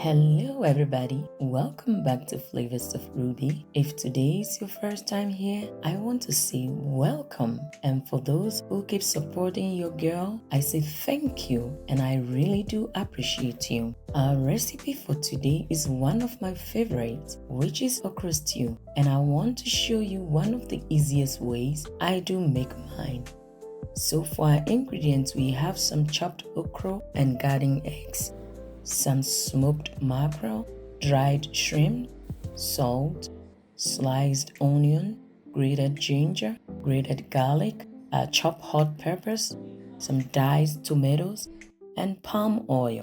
Hello, everybody. Welcome back to Flavors of Ruby. If today is your first time here, I want to say welcome. And for those who keep supporting your girl, I say thank you and I really do appreciate you. Our recipe for today is one of my favorites, which is okra stew. And I want to show you one of the easiest ways I do make mine. So for our ingredients, we have some chopped okra and garden eggs, some smoked mackerel, dried shrimp, salt, sliced onion, grated ginger, grated garlic, chopped hot peppers, some diced tomatoes, and palm oil.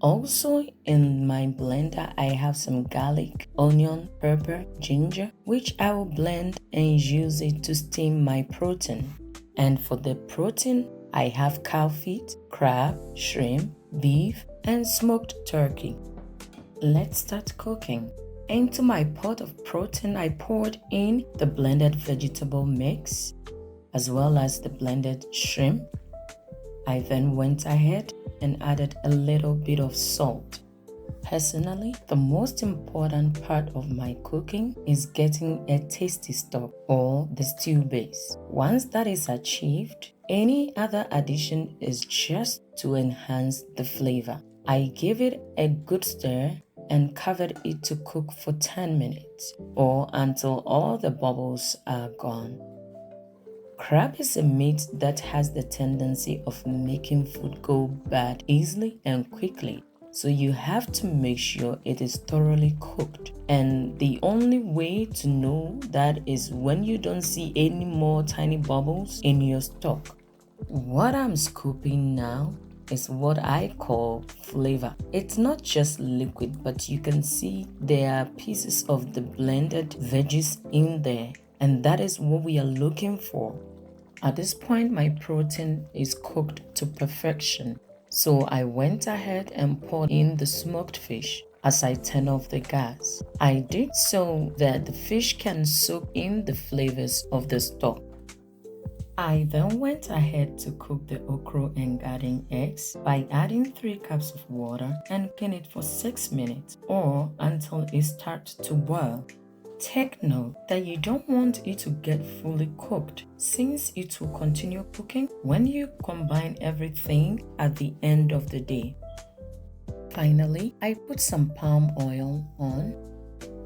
Also in my blender, I have some garlic, onion, pepper, ginger, which I will blend and use it to steam my protein. And for the protein, I have cow feet, crab, shrimp, beef, and smoked turkey. Let's start cooking. Into my pot of protein, I poured in the blended vegetable mix as well as the blended shrimp. I then went ahead and added a little bit of salt. Personally, the most important part of my cooking is getting a tasty stock or the stew base. Once that is achieved, any other addition is just to enhance the flavor. I gave it a good stir and covered it to cook for 10 minutes or until all the bubbles are gone. Crab is a meat that has the tendency of making food go bad easily and quickly. So you have to make sure it is thoroughly cooked. And the only way to know that is when you don't see any more tiny bubbles in your stock. What I'm scooping now is what I call flavor. It's not just liquid, but you can see there are pieces of the blended veggies in there. And that is what we are looking for. At this point, my protein is cooked to perfection. So I went ahead and poured in the smoked fish as I turned off the gas. I did so that the fish can soak in the flavors of the stock. I then went ahead to cook the okra and garden eggs by adding 3 cups of water and cooking it for 6 minutes or until it starts to boil. Take note that you don't want it to get fully cooked since it will continue cooking when you combine everything at the end of the day. Finally, I put some palm oil on,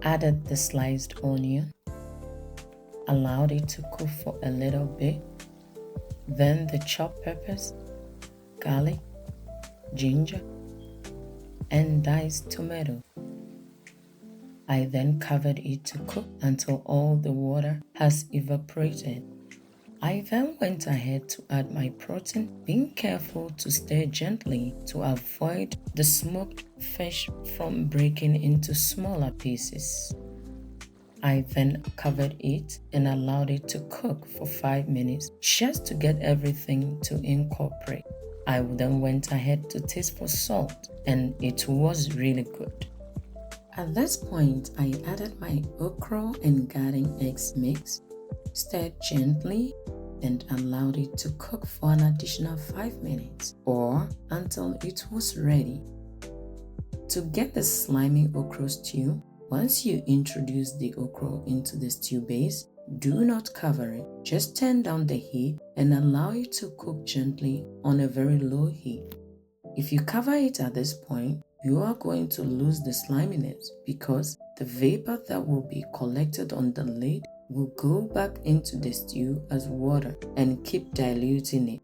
added the sliced onion, allowed it to cook for a little bit, then the chopped peppers, garlic, ginger, and diced tomato. I then covered it to cook until all the water has evaporated. I then went ahead to add my protein, being careful to stir gently to avoid the smoked fish from breaking into smaller pieces. I then covered it and allowed it to cook for 5 minutes just to get everything to incorporate. I then went ahead to taste for salt and it was really good. At this point, I added my okra and garden eggs mix, stirred gently, and allowed it to cook for an additional 5 minutes or until it was ready. To get the slimy okra stew, once you introduce the okra into the stew base, do not cover it. Just turn down the heat and allow it to cook gently on a very low heat. If you cover it at this point, you are going to lose the sliminess because the vapor that will be collected on the lid will go back into the stew as water and keep diluting it.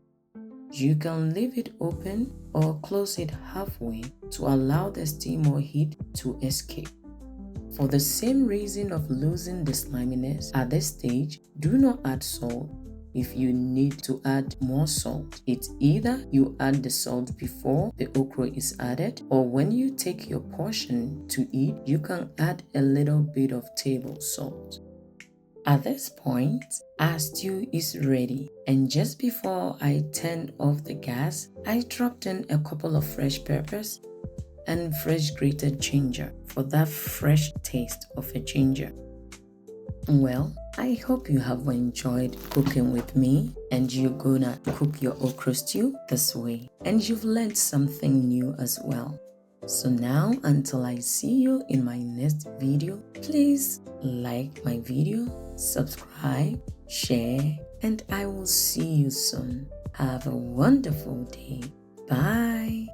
You can leave it open or close it halfway to allow the steam or heat to escape. For the same reason of losing the sliminess at this stage, do not add salt. If you need to add more salt, it's either you add the salt before the okra is added or when you take your portion to eat, you can add a little bit of table salt. At this point, our stew is ready, and just before I turned off the gas, I dropped in a couple of fresh peppers and fresh grated ginger for that fresh taste of a ginger. Well, I hope you have enjoyed cooking with me and you're gonna cook your okra stew this way and you've learned something new as well. So now, until I see you in my next video, please like my video, subscribe, share, and I will see you soon. Have a wonderful day. Bye.